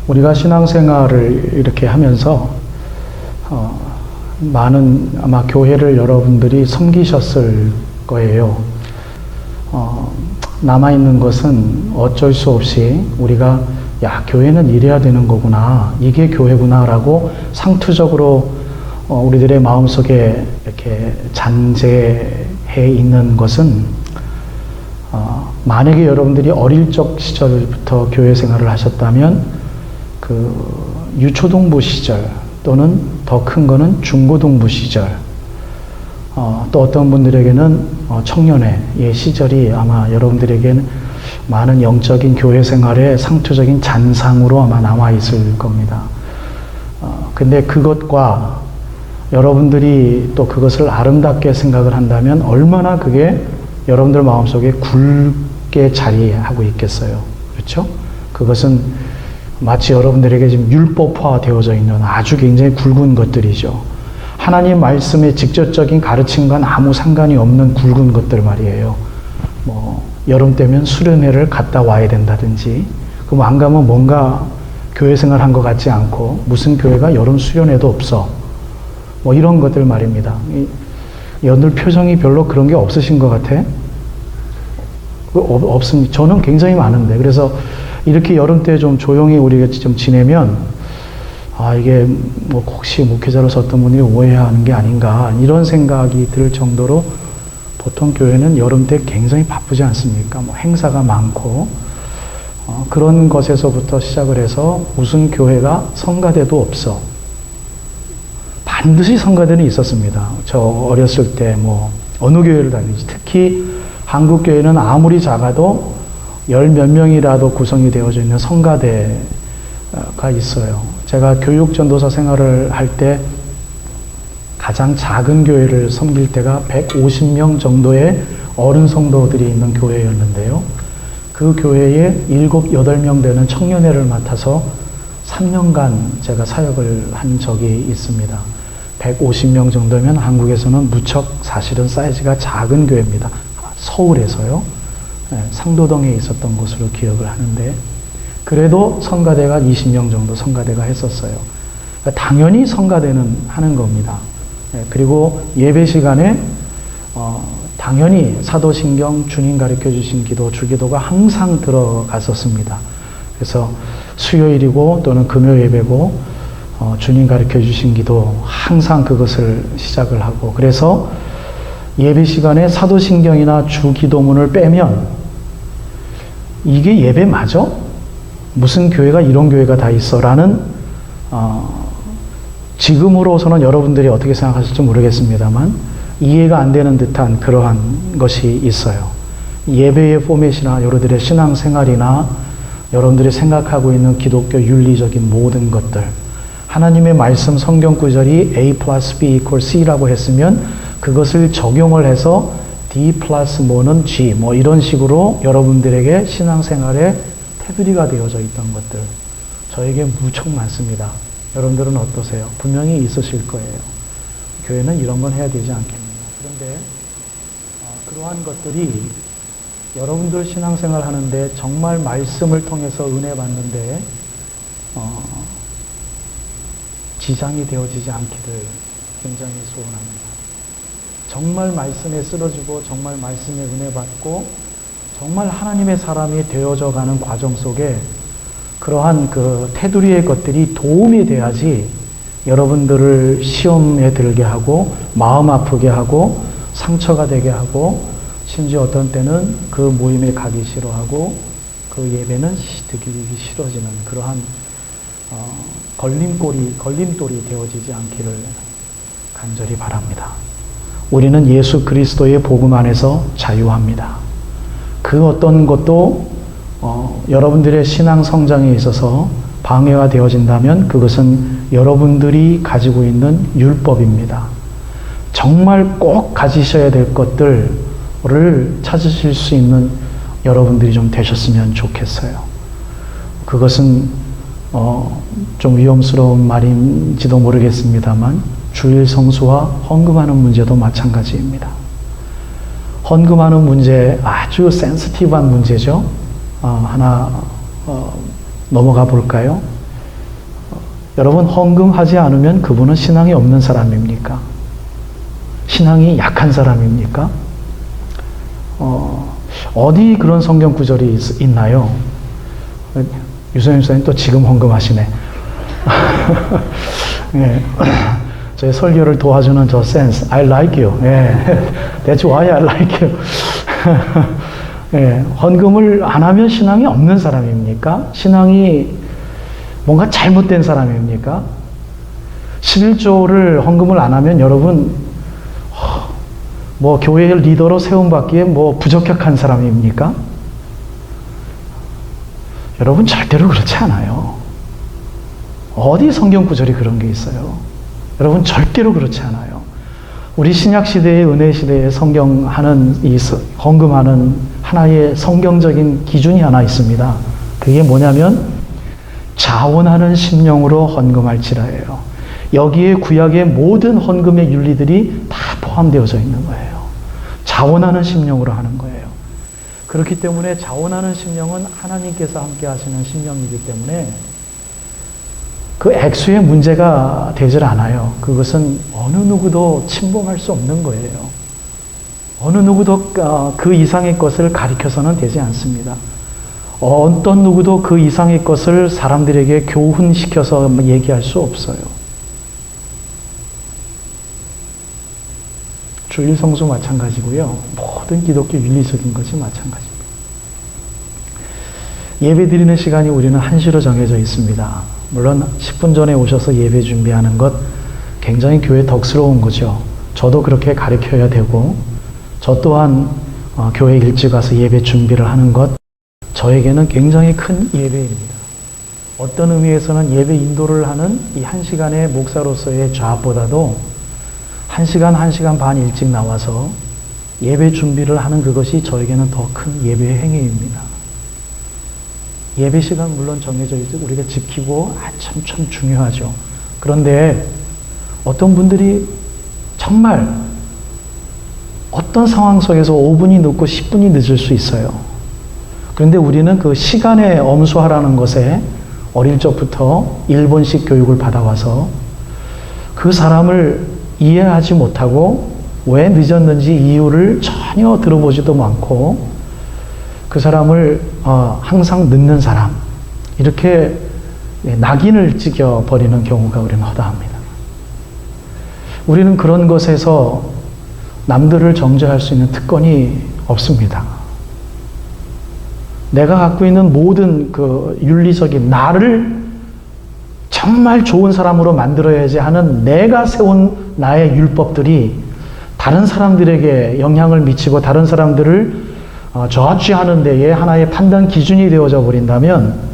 우리가 신앙생활을 이렇게 하면서 많은 아마 교회를 여러분들이 섬기셨을 거예요. 남아있는 것은 어쩔 수 없이 우리가 야, 교회는 이래야 되는 거구나, 이게 교회구나 라고 상투적으로 우리들의 마음속에 이렇게 잔재해 있는 것은 만약에 여러분들이 어릴 적 시절부터 교회 생활을 하셨다면 그 유초동부 시절 또는 더 큰 거는 중고등부 시절, 또 어떤 분들에게는 청년의 시절이 아마 여러분들에게는 많은 영적인 교회 생활의 상투적인 잔상으로 아마 남아있을 겁니다. 근데 그것과 여러분들이 또 그것을 아름답게 생각을 한다면 얼마나 그게 여러분들 마음속에 굵게 자리하고 있겠어요. 그렇죠? 그것은 마치 여러분들에게 지금 율법화 되어져 있는 아주 굉장히 굵은 것들이죠. 하나님 말씀의 직접적인 가르침과는 아무 상관이 없는 굵은 것들 말이에요. 뭐 여름 때면 수련회를 갔다 와야 된다든지, 그럼 안 가면 뭔가 교회 생활한 것 같지 않고, 무슨 교회가 여름 수련회도 없어, 뭐 이런 것들 말입니다. 여러분들 표정이 별로 그런 게 없으신 것 같아? 없습니다. 저는 굉장히 많은데. 그래서 이렇게 여름 때 좀 조용히 우리가 좀 지내면 이게 뭐 혹시 목회자로서 어떤 분이 오해하는 게 아닌가 이런 생각이 들 정도로 보통 교회는 여름 때 굉장히 바쁘지 않습니까? 뭐 행사가 많고 그런 것에서부터 시작을 해서 무슨 교회가 성가대도 없어. 반드시 성가대는 있었습니다. 저 어렸을 때 뭐 어느 교회를 다니지, 특히 한국 교회는 아무리 작아도 열 몇 명이라도 구성이 되어져 있는 성가대가 있어요. 제가 교육 전도사 생활을 할 때 가장 작은 교회를 섬길 때가 150명 정도의 어른 성도들이 있는 교회였는데요. 그 교회에 7, 8명 되는 청년회를 맡아서 3년간 제가 사역을 한 적이 있습니다. 150명 정도면 한국에서는 무척 사실은 사이즈가 작은 교회입니다. 서울에서요. 상도동에 있었던 곳으로 기억을 하는데, 그래도 성가대가 20명 정도 성가대가 했었어요. 그러니까 당연히 성가대는 하는 겁니다. 그리고 예배 시간에 당연히 사도신경, 주님 가르쳐 주신 기도, 주기도가 항상 들어갔었습니다. 그래서 수요일이고 또는 금요 예배고 주님 가르쳐 주신 기도 항상 그것을 시작을 하고, 그래서 예배 시간에 사도신경이나 주기도문을 빼면 이게 예배 맞아? 무슨 교회가 이런 교회가 다 있어? 라는 지금으로서는 여러분들이 어떻게 생각하실지 모르겠습니다만 이해가 안 되는 듯한 그러한 것이 있어요. 예배의 포맷이나 여러분들의 신앙생활이나 여러분들이 생각하고 있는 기독교 윤리적인 모든 것들, 하나님의 말씀 성경 구절이 A 플러스 B 이퀄 C라고 했으면 그것을 적용을 해서 D 플러스 뭐는 G 뭐 이런 식으로 여러분들에게 신앙생활의 테두리가 되어져 있던 것들, 저에게 무척 많습니다. 여러분들은 어떠세요? 분명히 있으실 거예요. 교회는 이런 건 해야 되지 않겠느냐. 그런데 그러한 것들이 여러분들 신앙생활 하는데 정말 말씀을 통해서 은혜 받는데 지장이 되어지지 않기를 굉장히 소원합니다. 정말 말씀에 쓰러지고 정말 말씀에 은혜 받고 정말 하나님의 사람이 되어져 가는 과정 속에 그러한 그 테두리의 것들이 도움이 돼야지 여러분들을 시험에 들게 하고 마음 아프게 하고 상처가 되게 하고 심지어 어떤 때는 그 모임에 가기 싫어하고 그 예배는 듣기 싫어지는 그러한 걸림돌이 되어지지 않기를 간절히 바랍니다. 우리는 예수 그리스도의 복음 안에서 자유합니다. 그 어떤 것도 여러분들의 신앙 성장에 있어서 방해가 되어진다면 그것은 여러분들이 가지고 있는 율법입니다. 정말 꼭 가지셔야 될 것들을 찾으실 수 있는 여러분들이 좀 되셨으면 좋겠어요. 그것은 좀 위험스러운 말인지도 모르겠습니다만 주일 성수와 헌금하는 문제도 마찬가지입니다. 헌금하는 문제 아주 센시티브한 문제죠. 하나 넘어가 볼까요? 여러분, 헌금하지 않으면 그분은 신앙이 없는 사람입니까? 신앙이 약한 사람입니까? 어디 그런 성경 구절이 있나요? 유선임 목사님 또 지금 헌금하시네. 네. 제 설교를 도와주는 저 센스, I like you. 네. That's why I like you. 네. 헌금을 안 하면 신앙이 없는 사람입니까? 신앙이 뭔가 잘못된 사람입니까? 11조를 헌금을 안 하면 여러분, 뭐 교회의 리더로 세움받기에 뭐 부적격한 사람입니까? 여러분, 절대로 그렇지 않아요. 어디 성경 구절이 그런 게 있어요? 여러분, 절대로 그렇지 않아요. 우리 신약 시대의 은혜 시대에 성경하는 이 헌금하는 하나의 성경적인 기준이 하나 있습니다. 그게 뭐냐면 자원하는 심령으로 헌금할지라예요. 여기에 구약의 모든 헌금의 윤리들이 다 포함되어져 있는 거예요. 자원하는 심령으로 하는 거예요. 그렇기 때문에 자원하는 심령은 하나님께서 함께 하시는 심령이기 때문에 그 액수에 문제가 되질 않아요. 그것은 어느 누구도 침범할 수 없는 거예요. 어느 누구도 그 이상의 것을 가리켜서는 되지 않습니다. 어떤 누구도 그 이상의 것을 사람들에게 교훈시켜서 얘기할 수 없어요. 주일 성수 마찬가지고요. 모든 기독교 윤리적인 것이 마찬가지입니다. 예배 드리는 시간이 우리는 1시로 정해져 있습니다. 물론 10분 전에 오셔서 예배 준비하는 것 굉장히 교회 덕스러운 거죠. 저도 그렇게 가르쳐야 되고 저 또한 교회 일찍 와서 예배 준비를 하는 것 저에게는 굉장히 큰 예배입니다. 어떤 의미에서는 예배 인도를 하는 이 1시간의 목사로서의 잡보다도 1시간, 1시간 반 일찍 나와서 예배 준비를 하는 그것이 저에게는 더 큰 예배의 행위입니다. 예배 시간 물론 정해져 있죠. 우리가 지키고 참 중요하죠. 그런데 어떤 분들이 정말 어떤 상황 속에서 5분이 늦고 10분이 늦을 수 있어요. 그런데 우리는 그 시간에 엄수하라는 것에 어릴 적부터 일본식 교육을 받아와서 그 사람을 이해하지 못하고 왜 늦었는지 이유를 전혀 들어보지도 않고 그 사람을 항상 늦는 사람 이렇게 낙인을 찍어버리는 경우가 우리는 허다합니다. 우리는 그런 것에서 남들을 정죄할 수 있는 특권이 없습니다. 내가 갖고 있는 모든 그 윤리적인 나를 정말 좋은 사람으로 만들어야지 하는 내가 세운 나의 율법들이 다른 사람들에게 영향을 미치고 다른 사람들을 저하취하는 데에 하나의 판단 기준이 되어져 버린다면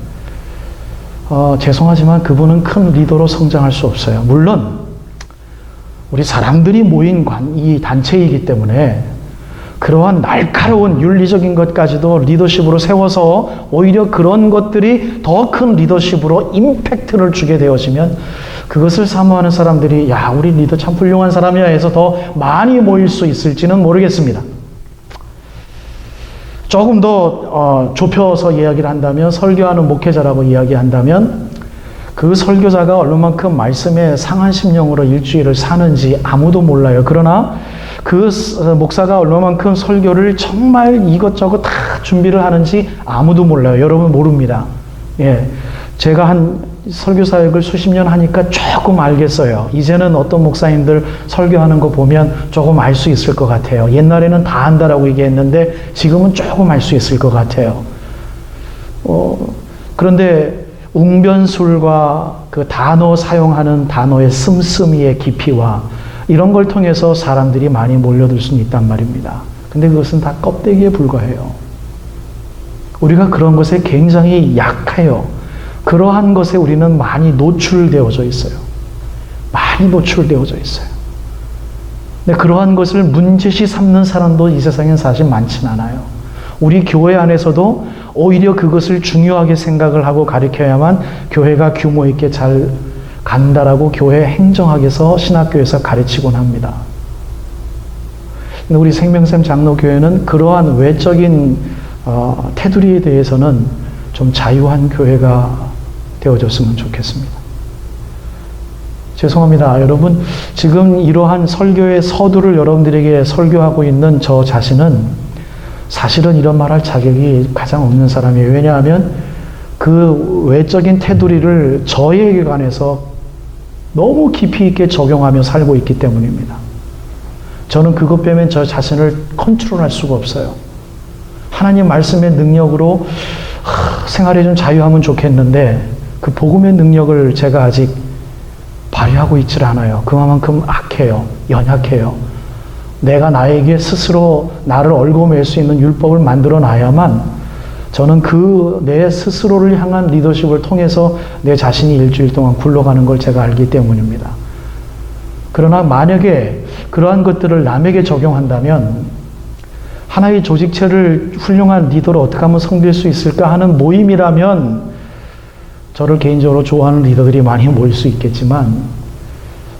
죄송하지만 그분은 큰 리더로 성장할 수 없어요. 물론 우리 사람들이 모인 이 단체이기 때문에 그러한 날카로운 윤리적인 것까지도 리더십으로 세워서 오히려 그런 것들이 더 큰 리더십으로 임팩트를 주게 되어지면 그것을 사모하는 사람들이 야 우리 리더 참 훌륭한 사람이야 해서 더 많이 모일 수 있을지는 모르겠습니다. 조금 더 좁혀서 이야기를 한다면 설교하는 목회자라고 이야기한다면 그 설교자가 얼마만큼 말씀에 상한 심령으로 일주일을 사는지 아무도 몰라요. 그러나 그 목사가 얼마만큼 설교를 정말 이것저것 다 준비를 하는지 아무도 몰라요. 여러분 모릅니다. 예, 제가 한 설교 사역을 수십 년 하니까 조금 알겠어요. 이제는 어떤 목사님들 설교하는 거 보면 조금 알 수 있을 것 같아요. 옛날에는 다 안다라고 얘기했는데 지금은 조금 알 수 있을 것 같아요. 그런데 웅변술과 그 단어 사용하는 단어의 씀씀이의 깊이와 이런 걸 통해서 사람들이 많이 몰려들 수는 있단 말입니다. 근데 그것은 다 껍데기에 불과해요. 우리가 그런 것에 굉장히 약해요. 그러한 것에 우리는 많이 노출되어져 있어요. 많이 노출되어져 있어요. 근데 그러한 것을 문제시 삼는 사람도 이 세상엔 사실 많진 않아요. 우리 교회 안에서도 오히려 그것을 중요하게 생각을 하고 가르쳐야만 교회가 규모 있게 잘 간다라고 교회 행정학에서 신학교에서 가르치곤 합니다. 근데 우리 생명샘 장로교회는 그러한 외적인 테두리에 대해서는 좀 자유한 교회가 되어줬으면 좋겠습니다. 죄송합니다. 여러분, 지금 이러한 설교의 서두를 여러분들에게 설교하고 있는 저 자신은 사실은 이런 말할 자격이 가장 없는 사람이에요. 왜냐하면 그 외적인 테두리를 저에게 관해서 너무 깊이 있게 적용하며 살고 있기 때문입니다. 저는 그것 빼면 저 자신을 컨트롤할 수가 없어요. 하나님 말씀의 능력으로 생활에 좀 자유하면 좋겠는데 그 복음의 능력을 제가 아직 발휘하고 있질 않아요. 그만큼 악해요. 연약해요. 내가 나에게 스스로 나를 얽어맬 수 있는 율법을 만들어 놔야만 저는 그 내 스스로를 향한 리더십을 통해서 내 자신이 일주일 동안 굴러가는 걸 제가 알기 때문입니다. 그러나 만약에 그러한 것들을 남에게 적용한다면 하나의 조직체를 훌륭한 리더로 어떻게 하면 섬길 수 있을까 하는 모임이라면 저를 개인적으로 좋아하는 리더들이 많이 모일 수 있겠지만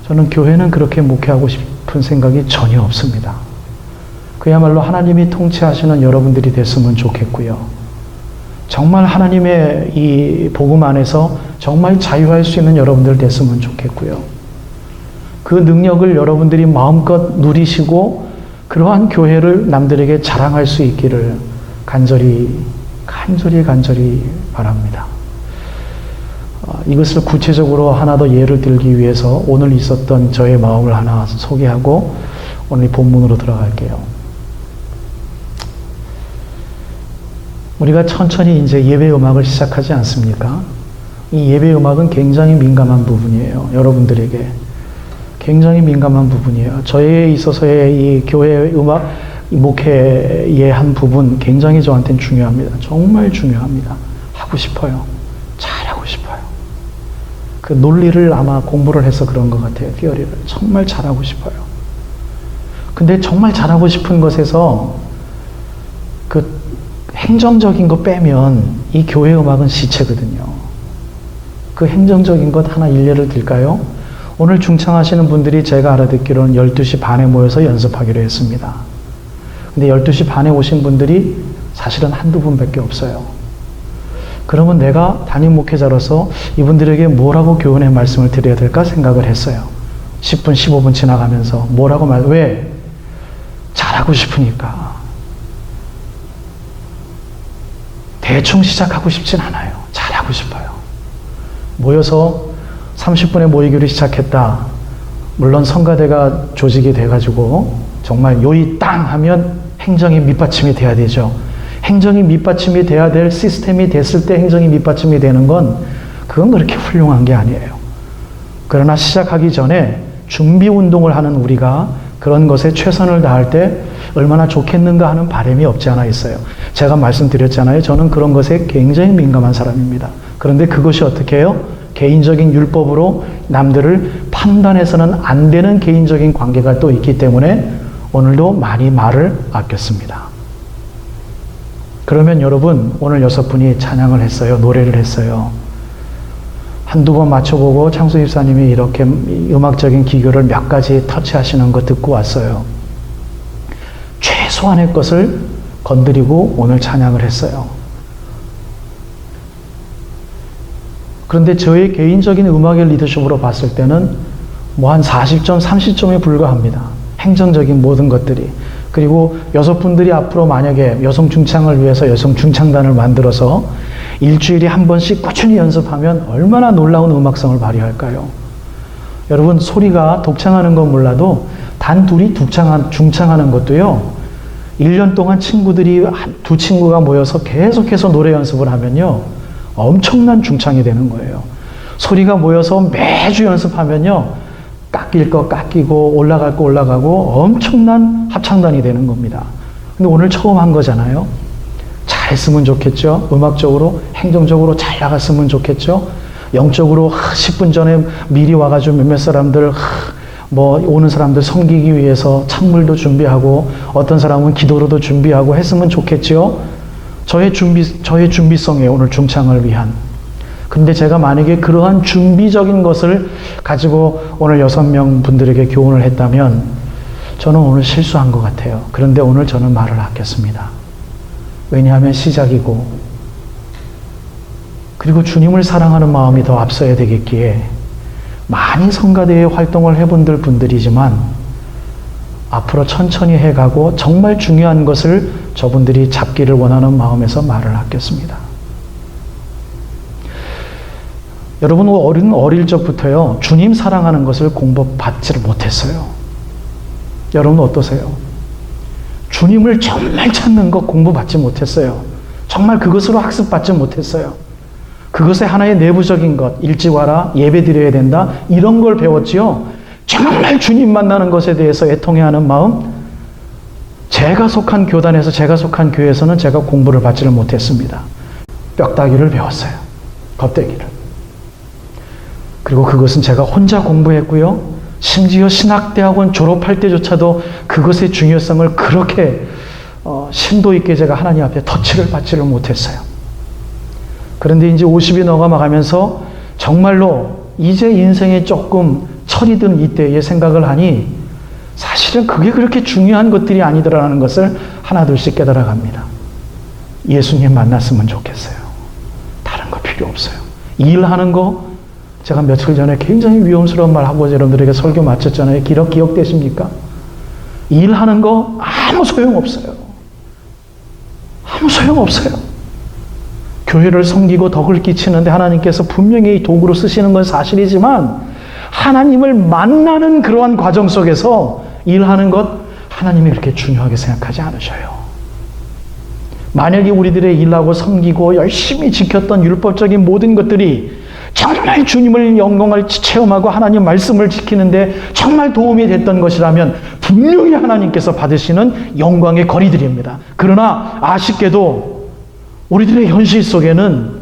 저는 교회는 그렇게 목회하고 싶은 생각이 전혀 없습니다. 그야말로 하나님이 통치하시는 여러분들이 됐으면 좋겠고요. 정말 하나님의 이 복음 안에서 정말 자유할 수 있는 여러분들 됐으면 좋겠고요. 그 능력을 여러분들이 마음껏 누리시고 그러한 교회를 남들에게 자랑할 수 있기를 간절히 바랍니다. 이것을 구체적으로 하나 더 예를 들기 위해서 오늘 있었던 저의 마음을 하나 소개하고 오늘 본문으로 들어갈게요. 우리가 천천히 이제 예배 음악을 시작하지 않습니까? 이 예배 음악은 굉장히 민감한 부분이에요. 여러분들에게. 굉장히 민감한 부분이에요. 저에 있어서의 이 교회 음악, 목회의 한 부분 굉장히 저한테는 중요합니다. 정말 중요합니다. 하고 싶어요. 잘하고 싶어요. 그 논리를 아마 공부를 해서 그런 것 같아요. 티어리를. 정말 잘하고 싶어요. 근데 정말 잘하고 싶은 것에서 그 행정적인 거 빼면 이 교회 음악은 시체거든요. 그 행정적인 것 하나 일례를 들까요? 오늘 중창하시는 분들이 제가 알아듣기로는 12시 반에 모여서 연습하기로 했습니다. 근데 12시 반에 오신 분들이 사실은 한두 분밖에 없어요. 그러면 내가 담임 목회자로서 이분들에게 뭐라고 교훈의 말씀을 드려야 될까 생각을 했어요. 10분, 15분 지나가면서 뭐라고 왜? 잘하고 싶으니까. 대충 시작하고 싶진 않아요. 잘하고 싶어요. 모여서 30분에 모이기로 시작했다. 물론 성가대가 조직이 돼가지고 정말 요이 땅 하면 행정이 밑받침이 돼야 되죠. 행정이 밑받침이 돼야 될 시스템이 됐을 때 행정이 밑받침이 되는 건 그건 그렇게 훌륭한 게 아니에요. 그러나 시작하기 전에 준비 운동을 하는 우리가 그런 것에 최선을 다할 때 얼마나 좋겠는가 하는 바람이 없지 않아 있어요. 제가 말씀드렸잖아요. 저는 그런 것에 굉장히 민감한 사람입니다. 그런데 그것이 어떻게 해요? 개인적인 율법으로 남들을 판단해서는 안 되는 개인적인 관계가 또 있기 때문에 오늘도 많이 말을 아꼈습니다. 그러면 여러분 오늘 6분이 찬양을 했어요. 노래를 했어요. 한두 번 맞춰보고 창수 집사님이 이렇게 음악적인 기교를 몇 가지 터치하시는 거 듣고 왔어요. 최소한의 것을 건드리고 오늘 찬양을 했어요. 그런데 저의 개인적인 음악의 리더십으로 봤을 때는 뭐 한 40점, 30점에 불과합니다. 행정적인 모든 것들이. 그리고 여성분들이 앞으로 만약에 여성 중창을 위해서 여성 중창단을 만들어서 일주일에 한 번씩 꾸준히 연습하면 얼마나 놀라운 음악성을 발휘할까요? 여러분 소리가 독창하는 건 몰라도 단 둘이 중창하는 것도요. 1년 동안 친구들이 두 친구가 모여서 계속해서 노래 연습을 하면요. 엄청난 중창이 되는 거예요. 소리가 모여서 매주 연습하면요. 깎일 거 깎이고 올라갈 거 올라가고 엄청난 합창단이 되는 겁니다. 근데 오늘 처음 한 거잖아요. 잘했으면 좋겠죠. 음악적으로, 행정적으로 잘 나갔으면 좋겠죠. 영적으로 10분 전에 미리 와가지고 몇몇 사람들 뭐 오는 사람들 섬기기 위해서 찬물도 준비하고 어떤 사람은 기도로도 준비하고 했으면 좋겠죠. 저의 준비성이에요. 오늘 중창을 위한. 근데 제가 만약에 그러한 준비적인 것을 가지고 오늘 6명 분들에게 교훈을 했다면 저는 오늘 실수한 것 같아요. 그런데 오늘 저는 말을 아꼈습니다. 왜냐하면 시작이고 그리고 주님을 사랑하는 마음이 더 앞서야 되겠기에 많이 성가대에 활동을 해본 분들이지만 앞으로 천천히 해가고 정말 중요한 것을 저분들이 잡기를 원하는 마음에서 말을 아꼈습니다. 여러분, 어릴 적부터요, 주님 사랑하는 것을 공부받지를 못했어요. 여러분 어떠세요? 주님을 정말 찾는 것 공부받지 못했어요. 정말 그것으로 학습받지 못했어요. 그것의 하나의 내부적인 것, 일찍 와라, 예배 드려야 된다, 이런 걸 배웠지요. 정말 주님 만나는 것에 대해서 애통해하는 마음, 제가 속한 교단에서, 제가 속한 교회에서는 제가 공부를 받지를 못했습니다. 뼈다귀를 배웠어요. 겉대기를. 그리고 그것은 제가 혼자 공부했고요. 심지어 신학대학원 졸업할 때조차도 그것의 중요성을 그렇게 심도 있게 제가 하나님 앞에 터치를 받지를 못했어요. 그런데 이제 50이 넘어가면서 정말로 이제 인생에 조금 철이 든 이때에 생각을 하니 사실은 그게 그렇게 중요한 것들이 아니더라는 것을 하나둘씩 깨달아갑니다. 예수님 만났으면 좋겠어요. 다른 거 필요 없어요. 일하는 거, 제가 며칠 전에 굉장히 위험스러운 말 하고 여러분들에게 설교 마쳤잖아요. 기억되십니까? 일하는 거 아무 소용없어요. 아무 소용없어요. 교회를 섬기고 덕을 끼치는데 하나님께서 분명히 도구로 쓰시는 건 사실이지만 하나님을 만나는 그러한 과정 속에서 일하는 것 하나님이 그렇게 중요하게 생각하지 않으셔요. 만약에 우리들의 일하고 섬기고 열심히 지켰던 율법적인 모든 것들이 정말 주님을 영광을 체험하고 하나님 말씀을 지키는데 정말 도움이 됐던 것이라면 분명히 하나님께서 받으시는 영광의 거리들입니다. 그러나 아쉽게도 우리들의 현실 속에는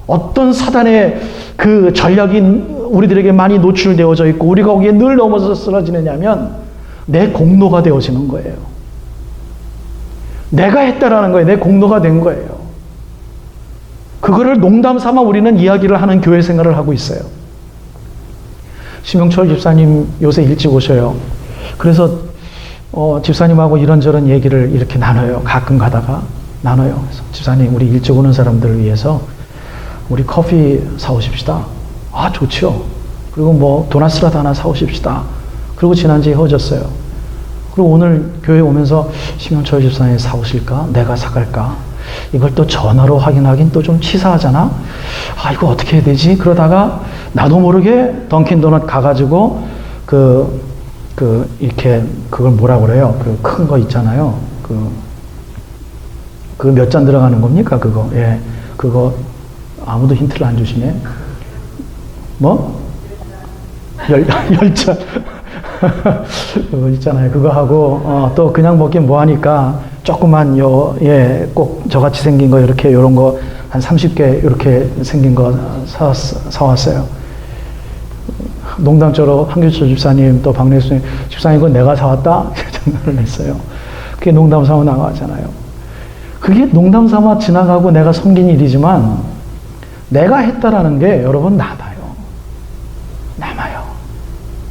어떤 사단의 그 전략이 우리들에게 많이 노출되어져 있고 우리가 거기에 늘 넘어서 쓰러지느냐면 내 공로가 되어지는 거예요. 내가 했다라는 거예요. 내 공로가 된 거예요. 그거를 농담 삼아 우리는 이야기를 하는 교회 생활을 하고 있어요. 심영철 집사님 요새 일찍 오셔요. 그래서 집사님하고 이런저런 얘기를 이렇게 나눠요. 가끔 가다가 나눠요. 그래서 집사님, 우리 일찍 오는 사람들을 위해서 우리 커피 사오십시다. 아, 좋죠. 그리고 뭐 도나스라도 하나 사오십시다. 그리고 지난주에 헤어졌어요. 그리고 오늘 교회 오면서 심영철 집사님 사오실까? 내가 사갈까? 이걸 또 전화로 확인하긴 또 좀 치사하잖아? 아, 이거 어떻게 해야 되지? 그러다가 나도 모르게 던킨 도넛 가가지고 이렇게 그걸 뭐라 그래요? 그 큰 거 있잖아요. 그 몇 잔 들어가는 겁니까? 그거. 예. 그거 아무도 힌트를 안 주시네. 뭐? 10잔. 그거 있잖아요. 그거 하고, 또 그냥 먹긴 뭐하니까, 조그만 꼭 저같이 생긴 거, 이렇게, 요런 거, 한 30개, 이렇게 생긴 거 사왔어요. 농담처럼 한규철 집사님, 또 박래수 집사님, 이거 내가 사왔다? 장난을 냈어요. 그게 농담 삼아 나가잖아요. 그게 농담 삼아 지나가고 내가 섬긴 일이지만, 내가 했다라는 게 여러분 남아요.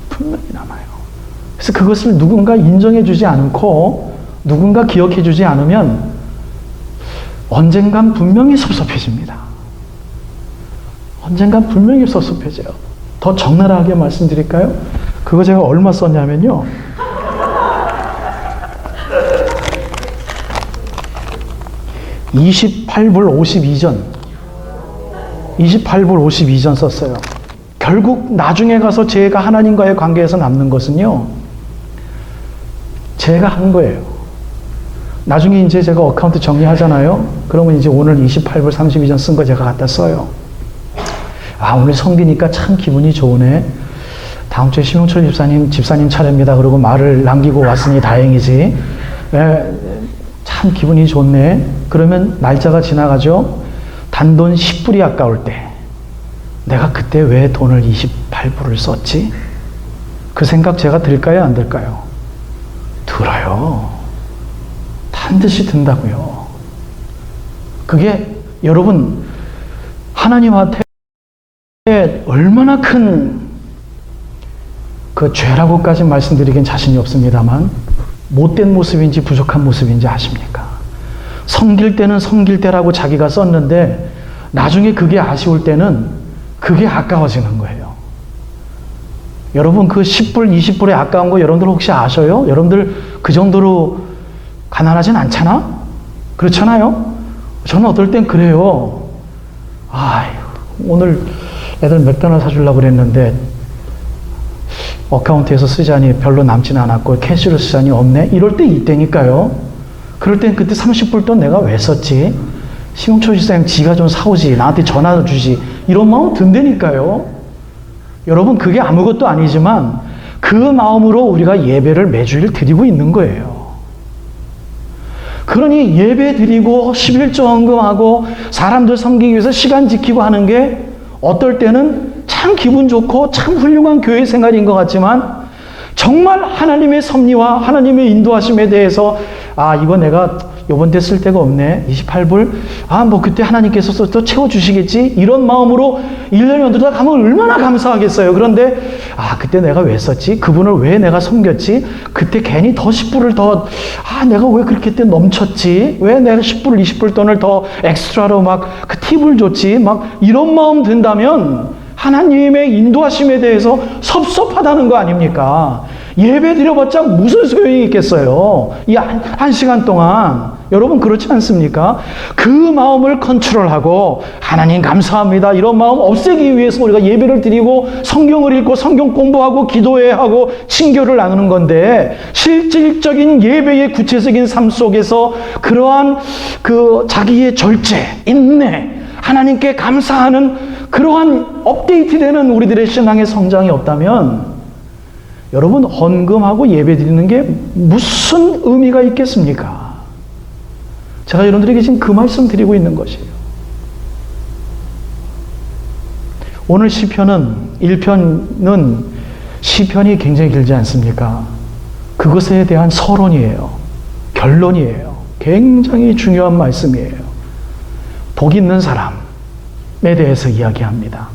분명히 남아요. 그래서 그것을 누군가 인정해 주지 않고 누군가 기억해 주지 않으면 언젠간 분명히 섭섭해집니다. 언젠간 분명히 섭섭해져요. 더 적나라하게 말씀드릴까요? 그거 제가 얼마 썼냐면요. (28불 52전) 썼어요. 결국 나중에 가서 제가 하나님과의 관계에서 남는 것은요, 제가 한 거예요. 나중에 이제 제가 어카운트 정리하잖아요. 그러면 이제 오늘 28불 32전 쓴 거 제가 갖다 써요. 아, 오늘 섬기니까 참 기분이 좋으네. 다음 주에 심용철 집사님 차례입니다. 그러고 말을 남기고 왔으니 다행이지. 참 기분이 좋네. 그러면 날짜가 지나가죠. 단돈 10불이 아까울 때. 내가 그때 왜 돈을 28불을 썼지? 그 생각 제가 들까요? 안 들까요? 들어요. 반드시 든다고요. 그게 여러분 하나님한테 얼마나 큰 그 죄라고까지 말씀드리긴 자신이 없습니다만 못된 모습인지 부족한 모습인지 아십니까? 섬길 때는 섬길 때라고 자기가 썼는데 나중에 그게 아쉬울 때는 그게 아까워지는 거예요. 여러분 그 10불, 20불에 아까운 거 여러분들 혹시 아셔요? 여러분들 그 정도로 가난하진 않잖아? 그렇잖아요? 저는 어떨 땐 그래요. 오늘 애들 맥도날드 사주려고 그랬는데 어카운트에서 쓰자니 별로 남진 않았고 캐시로 쓰자니 없네? 이럴 때 이때니까요. 그럴 땐 그때 30불 돈 내가 왜 썼지? 심영철 집사님 지가 좀 사오지, 나한테 전화도 주지, 이런 마음 든다니까요. 여러분 그게 아무것도 아니지만 그 마음으로 우리가 예배를 매주일 드리고 있는 거예요. 그러니 예배 드리고 11조 헌금하고 사람들 섬기기 위해서 시간 지키고 하는 게 어떨 때는 참 기분 좋고 참 훌륭한 교회 생활인 것 같지만 정말 하나님의 섭리와 하나님의 인도하심에 대해서 이거 내가 요번 때 쓸 데가 없네. 28불? 뭐 그때 하나님께서 또 채워주시겠지? 이런 마음으로 1년에 연두다 가면 얼마나 감사하겠어요. 그런데 그때 내가 왜 썼지? 그분을 왜 내가 섬겼지? 그때 괜히 더 10불을 더 내가 왜 그렇게 때 넘쳤지? 왜 내가 10불, 20불 돈을 더 엑스트라로 막 그 팁을 줬지? 막 이런 마음 든다면 하나님의 인도하심에 대해서 섭섭하다는 거 아닙니까? 예배 드려봤자 무슨 소용이 있겠어요? 이 한 시간 동안. 여러분 그렇지 않습니까? 그 마음을 컨트롤하고 하나님 감사합니다 이런 마음 없애기 위해서 우리가 예배를 드리고 성경을 읽고 성경 공부하고 기도해야 하고 친교를 나누는 건데 실질적인 예배의 구체적인 삶 속에서 그러한 그 자기의 절제, 인내, 하나님께 감사하는 그러한 업데이트되는 우리들의 신앙의 성장이 없다면 여러분 헌금하고 예배 드리는 게 무슨 의미가 있겠습니까? 제가 여러분들에게 지금 그 말씀 드리고 있는 것이에요. 오늘 시편은 1편은 시편이 굉장히 길지 않습니까? 그것에 대한 서론이에요. 결론이에요. 굉장히 중요한 말씀이에요. 복 있는 사람에 대해서 이야기합니다.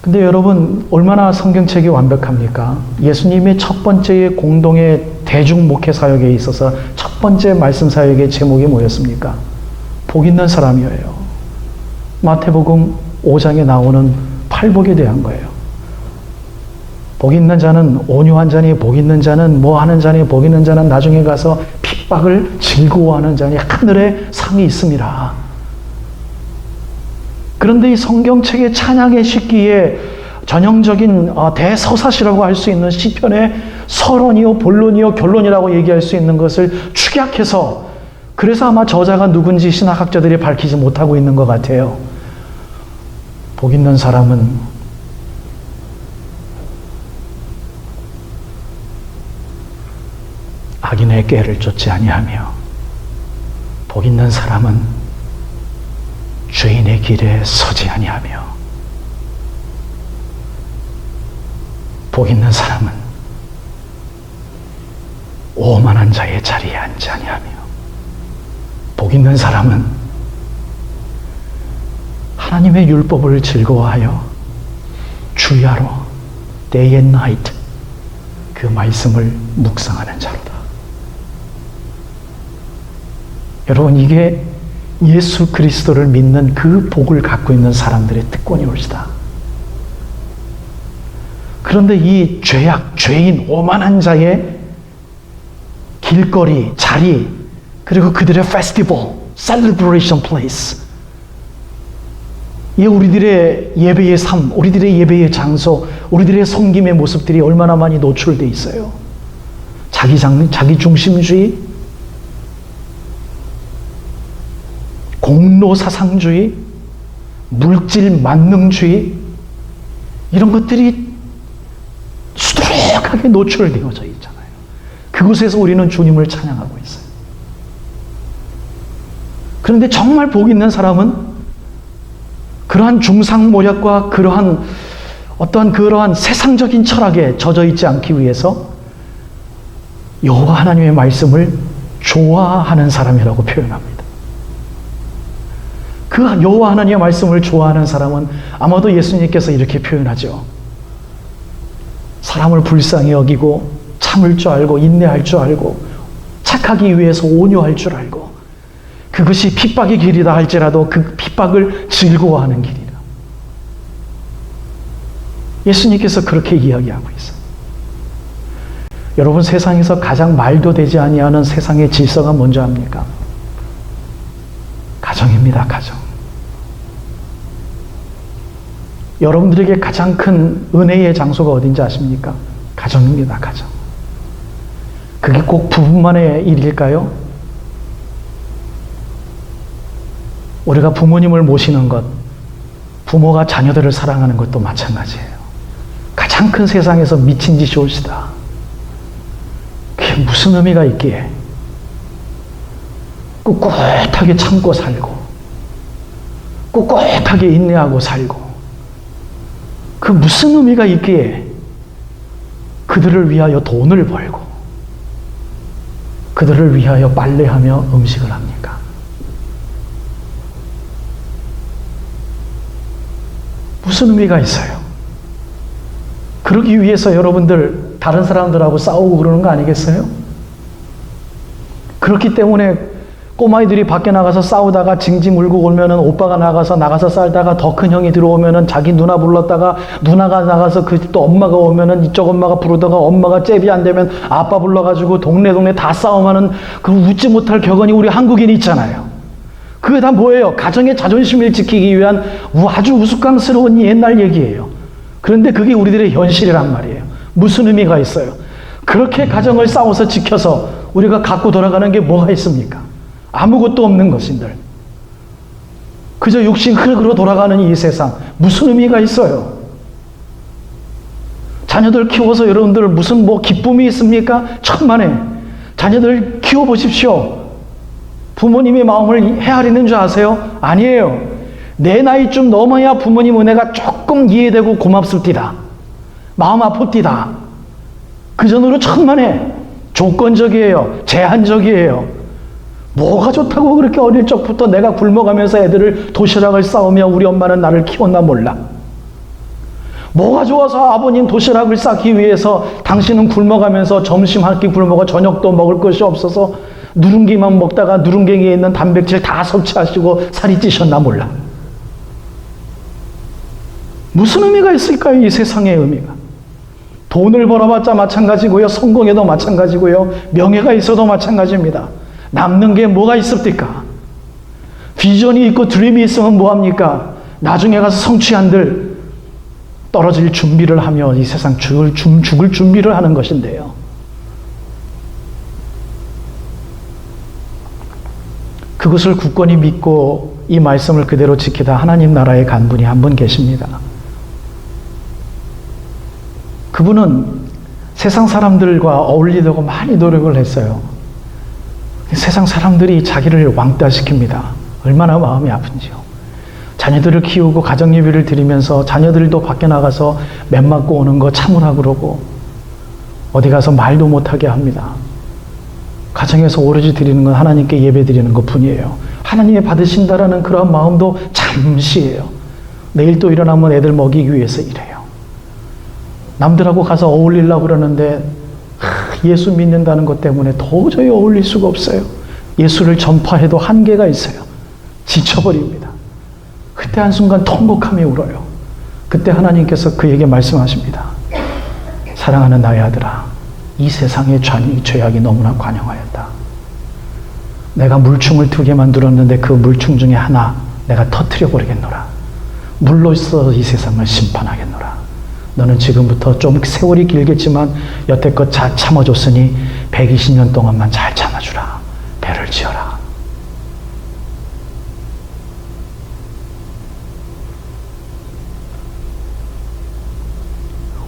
근데 여러분 얼마나 성경책이 완벽합니까? 예수님의 첫 번째의 공동의 대중 목회 사역에 있어서 첫 번째 말씀 사역의 제목이 뭐였습니까? 복 있는 사람이에요. 마태복음 5장에 나오는 팔복에 대한 거예요. 복 있는 자는 온유한 자니 복 있는 자는 뭐 하는 자니 복 있는 자는 나중에 가서 핍박을 즐거워하는 자니 하늘에 상이 있습니다. 그런데 이 성경책의 찬양의 식기에 전형적인 대서사시라고 할 수 있는 시편의 서론이요, 본론이요, 결론이라고 얘기할 수 있는 것을 축약해서 그래서 아마 저자가 누군지 신학학자들이 밝히지 못하고 있는 것 같아요. 복 있는 사람은 악인의 꾀를 쫓지 아니하며 복 있는 사람은 죄인의 길에 서지 아니하며 복 있는 사람은 오만한 자의 자리에 앉지 아니하며 복 있는 사람은 하나님의 율법을 즐거워하여 주야로 day and night 그 말씀을 묵상하는 자로다. 여러분 이게 예수 그리스도를 믿는 그 복을 갖고 있는 사람들의 특권이 올시다. 그런데 이 죄악, 죄인, 오만한 자의 길거리, 자리, 그리고 그들의 페스티벌, 셀러브레이션 플레이스, 이 우리들의 예배의 삶, 우리들의 예배의 장소, 우리들의 섬김의 모습들이 얼마나 많이 노출되어 있어요. 자기 중심주의, 공로사상주의, 물질 만능주의, 이런 것들이 수두룩하게 노출되어져 있잖아요. 그곳에서 우리는 주님을 찬양하고 있어요. 그런데 정말 복 있는 사람은 그러한 중상모략과 그러한 세상적인 철학에 젖어 있지 않기 위해서 여호와 하나님의 말씀을 좋아하는 사람이라고 표현합니다. 그 여호와 하나님의 말씀을 좋아하는 사람은 아마도 예수님께서 이렇게 표현하죠. 사람을 불쌍히 여기고 참을 줄 알고 인내할 줄 알고 착하기 위해서 온유할 줄 알고 그것이 핍박의 길이다 할지라도 그 핍박을 즐거워하는 길이다. 예수님께서 그렇게 이야기하고 있어요. 여러분, 세상에서 가장 말도 되지 아니하는 세상의 질서가 뭔지 압니까? 가정입니다. 가정. 여러분들에게 가장 큰 은혜의 장소가 어딘지 아십니까? 가정입니다. 가정. 그게 꼭 부부만의 일일까요? 우리가 부모님을 모시는 것, 부모가 자녀들을 사랑하는 것도 마찬가지예요. 가장 큰 세상에서 미친 짓이 옳시다. 그게 무슨 의미가 있기에 꿋꿋하게 참고 살고 꿋꿋하게 인내하고 살고 그 무슨 의미가 있기에 그들을 위하여 돈을 벌고 그들을 위하여 빨래하며 음식을 합니까? 무슨 의미가 있어요? 그러기 위해서 여러분들 다른 사람들하고 싸우고 그러는 거 아니겠어요? 그렇기 때문에 꼬마이들이 밖에 나가서 싸우다가 징징 울고 오면은 오빠가 나가서 싸우다가 더 큰 형이 들어오면은 자기 누나 불렀다가 누나가 나가서 그 또 엄마가 오면은 이쪽 엄마가 부르다가 엄마가 잽이 안 되면 아빠 불러가지고 동네 다 싸움하는 그 웃지 못할 격언이 우리 한국인이 있잖아요. 그게 다 뭐예요? 가정의 자존심을 지키기 위한 아주 우스꽝스러운 옛날 얘기예요. 그런데 그게 우리들의 현실이란 말이에요. 무슨 의미가 있어요? 그렇게 가정을 싸워서 지켜서 우리가 갖고 돌아가는 게 뭐가 있습니까? 아무것도 없는 것인들. 그저 육신 흐르고 돌아가는 이 세상 무슨 의미가 있어요? 자녀들 키워서 여러분들 무슨 기쁨이 있습니까? 천만에. 자녀들 키워보십시오. 부모님의 마음을 헤아리는 줄 아세요? 아니에요. 내 나이쯤 넘어야 부모님 은혜가 조금 이해되고 고맙습디다. 마음 아픕디다. 그 전으로 천만에 조건적이에요. 제한적이에요. 뭐가 좋다고 그렇게 어릴 적부터 내가 굶어가면서 애들을 도시락을 싸우며 우리 엄마는 나를 키웠나 몰라. 뭐가 좋아서 아버님 도시락을 싸기 위해서 당신은 굶어가면서 점심 한 끼 굶어가 저녁도 먹을 것이 없어서 누룽기만 먹다가 누룽갱이에 있는 단백질 다 섭취하시고 살이 찌셨나 몰라. 무슨 의미가 있을까요? 이 세상의 의미가. 돈을 벌어봤자 마찬가지고요. 성공해도 마찬가지고요. 명예가 있어도 마찬가지입니다. 남는 게 뭐가 있습니까? 비전이 있고 드림이 있으면 뭐합니까? 나중에 가서 성취한들 떨어질 준비를 하며 이 세상 죽을 준비를 하는 것인데요. 그것을 굳건히 믿고 이 말씀을 그대로 지키다 하나님 나라에 간 분이 한 분 계십니다. 그분은 세상 사람들과 어울리려고 많이 노력을 했어요. 세상 사람들이 자기를 왕따시킵니다. 얼마나 마음이 아픈지요. 자녀들을 키우고 가정 예배를 드리면서 자녀들도 밖에 나가서 매 맞고 오는 거 참으라 그러고 어디 가서 말도 못하게 합니다. 가정에서 오로지 드리는 건 하나님께 예배 드리는 것 뿐이에요. 하나님이 받으신다라는 그런 마음도 잠시예요. 내일 또 일어나면 애들 먹이기 위해서 일해요. 남들하고 가서 어울리려고 그러는데 예수 믿는다는 것 때문에 도저히 어울릴 수가 없어요. 예수를 전파해도 한계가 있어요. 지쳐버립니다. 그때 한순간 통곡하며 울어요. 그때 하나님께서 그에게 말씀하십니다. 사랑하는 나의 아들아, 이 세상의 죄악이 너무나 관영하였다. 내가 물충을 2개 만들었는데 그 물충 중에 하나 내가 터뜨려 버리겠노라. 물로써 이 세상을 심판하겠노라. 너는 지금부터 좀 세월이 길겠지만 여태껏 잘 참아줬으니 120년 동안만 잘 참아주라. 배를 지어라.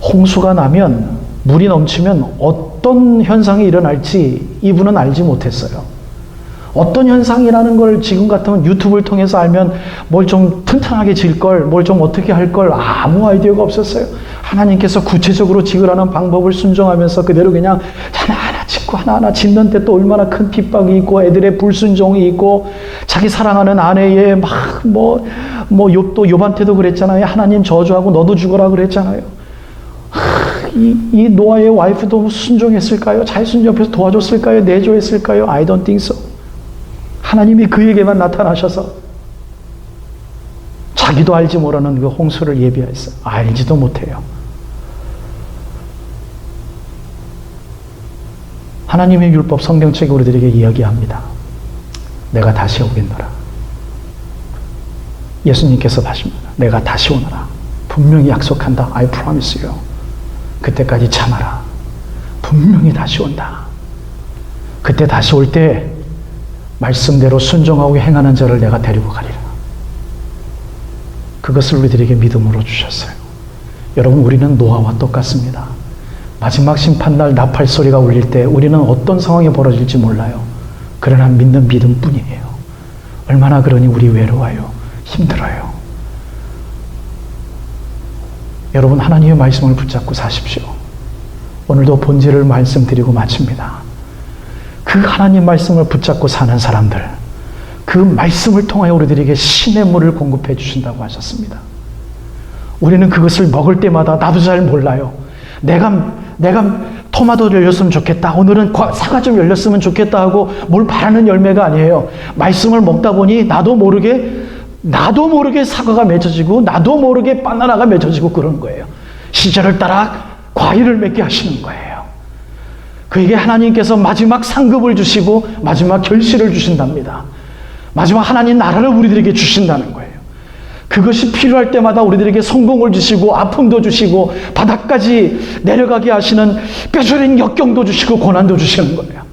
홍수가 나면, 물이 넘치면 어떤 현상이 일어날지 이분은 알지 못했어요. 어떤 현상이라는 걸 지금 같으면 유튜브를 통해서 알면 뭘 좀 튼튼하게 질걸, 뭘 좀 어떻게 할걸 아무 아이디어가 없었어요. 하나님께서 구체적으로 지으라는 방법을 순종하면서 그대로 그냥 하나하나 짓고 하나하나 짓는 데 또 얼마나 큰 핍박이 있고 애들의 불순종이 있고 자기 사랑하는 아내의 욥도 욥한테도 그랬잖아요. 하나님 저주하고 너도 죽어라 그랬잖아요. 이 노아의 와이프도 순종했을까요? 잘 순종해서 도와줬을까요? 내조했을까요? I don't think so. 하나님이 그에게만 나타나셔서 자기도 알지 모르는 그 홍수를 예비했어요. 알지도 못해요. 하나님의 율법 성경책이 우리들에게 이야기합니다. 내가 다시 오겠노라. 예수님께서 하십니다. 내가 다시 오노라. 분명히 약속한다. I promise you. 그때까지 참아라. 분명히 다시 온다. 그때 다시 올 때 말씀대로 순종하고 행하는 자를 내가 데리고 가리라. 그것을 우리들에게 믿음으로 주셨어요. 여러분, 우리는 노아와 똑같습니다. 마지막 심판날 나팔 소리가 울릴 때 우리는 어떤 상황이 벌어질지 몰라요. 그러나 믿는 믿음뿐이에요. 얼마나 그러니 우리 외로워요. 힘들어요. 여러분, 하나님의 말씀을 붙잡고 사십시오. 오늘도 본질을 말씀드리고 마칩니다. 그 하나님 말씀을 붙잡고 사는 사람들, 그 말씀을 통하여 우리들에게 신의 물을 공급해 주신다고 하셨습니다. 우리는 그것을 먹을 때마다 나도 잘 몰라요. 내가 토마토 열렸으면 좋겠다. 오늘은 사과 좀 열렸으면 좋겠다 하고 뭘 바라는 열매가 아니에요. 말씀을 먹다 보니 나도 모르게 사과가 맺어지고 나도 모르게 바나나가 맺어지고 그런 거예요. 시절을 따라 과일을 맺게 하시는 거예요. 그에게 하나님께서 마지막 상급을 주시고 마지막 결실을 주신답니다. 마지막 하나님 나라를 우리들에게 주신다는 거예요. 그것이 필요할 때마다 우리들에게 성공을 주시고 아픔도 주시고 바닥까지 내려가게 하시는 뼈저린 역경도 주시고 고난도 주시는 거예요.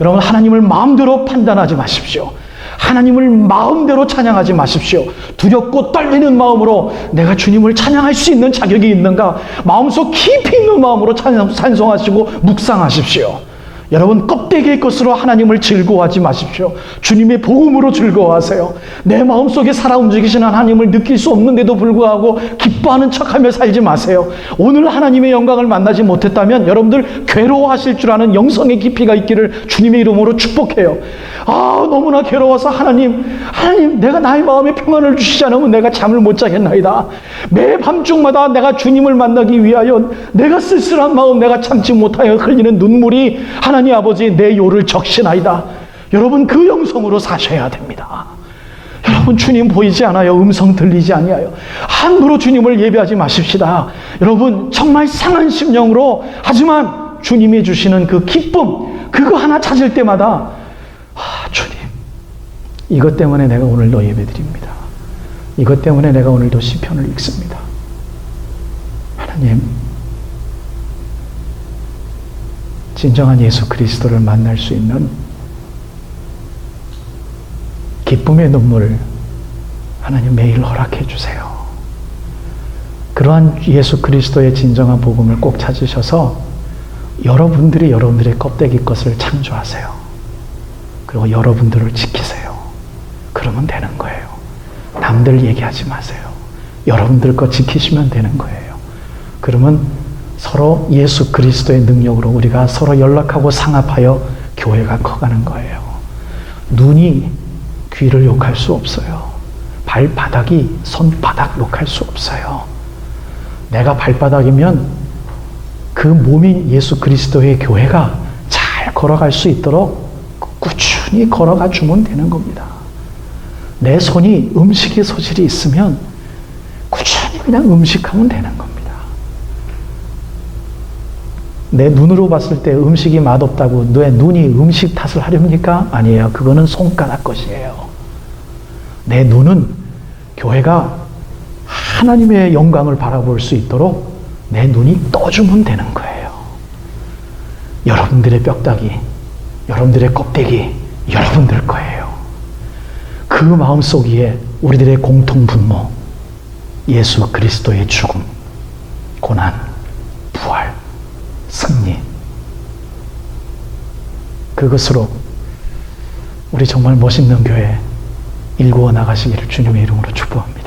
여러분, 하나님을 마음대로 판단하지 마십시오. 하나님을 마음대로 찬양하지 마십시오. 두렵고 떨리는 마음으로 내가 주님을 찬양할 수 있는 자격이 있는가? 마음속 깊이 있는 마음으로 찬송하시고 묵상하십시오. 여러분, 껍데기의 것으로 하나님을 즐거워하지 마십시오. 주님의 복음으로 즐거워하세요. 내 마음속에 살아 움직이시는 하나님을 느낄 수 없는데도 불구하고 기뻐하는 척하며 살지 마세요. 오늘 하나님의 영광을 만나지 못했다면 여러분들 괴로워하실 줄 아는 영성의 깊이가 있기를 주님의 이름으로 축복해요. 너무나 괴로워서 하나님, 내가 나의 마음에 평안을 주시지 않으면 내가 잠을 못 자겠나이다. 매 밤중마다 내가 주님을 만나기 위하여 내가 쓸쓸한 마음, 내가 참지 못하여 흘리는 눈물이 하나님 아버지 내 요를 적시나이다. 여러분, 그 영성으로 사셔야 됩니다. 여러분, 주님 보이지 않아요. 음성 들리지 아니하여. 함부로 주님을 예배하지 마십시다. 여러분, 정말 상한 심령으로, 하지만 주님이 주시는 그 기쁨, 그거 하나 찾을 때마다 주님, 이것 때문에 내가 오늘도 예배드립니다. 이것 때문에 내가 오늘도 시편을 읽습니다. 하나님, 진정한 예수 그리스도를 만날 수 있는 기쁨의 눈물을 하나님 매일 허락해 주세요. 그러한 예수 그리스도의 진정한 복음을 꼭 찾으셔서 여러분들이 여러분들의 껍데기 것을 창조하세요. 그리고 여러분들을 지키세요. 그러면 되는 거예요. 남들 얘기하지 마세요. 여러분들 것 지키시면 되는 거예요. 그러면 서로 예수 그리스도의 능력으로 우리가 서로 연락하고 상합하여 교회가 커가는 거예요. 눈이 귀를 욕할 수 없어요. 발바닥이 손바닥 욕할 수 없어요. 내가 발바닥이면 그 몸인 예수 그리스도의 교회가 잘 걸어갈 수 있도록 꾸준히 걸어가 주면 되는 겁니다. 내 손이 음식의 소질이 있으면 꾸준히 그냥 음식하면 되는 겁니다. 내 눈으로 봤을 때 음식이 맛없다고 내 눈이 음식 탓을 하렵니까? 아니에요. 그거는 손가락 것이에요. 내 눈은 교회가 하나님의 영광을 바라볼 수 있도록 내 눈이 떠주면 되는 거예요. 여러분들의 뼈다귀, 여러분들의 껍데기, 여러분들 거예요. 그 마음속 위에 우리들의 공통 분모, 예수 그리스도의 죽음, 고난, 부활, 승리, 그것으로 우리 정말 멋있는 교회 일구어 나가시기를 주님의 이름으로 축복합니다.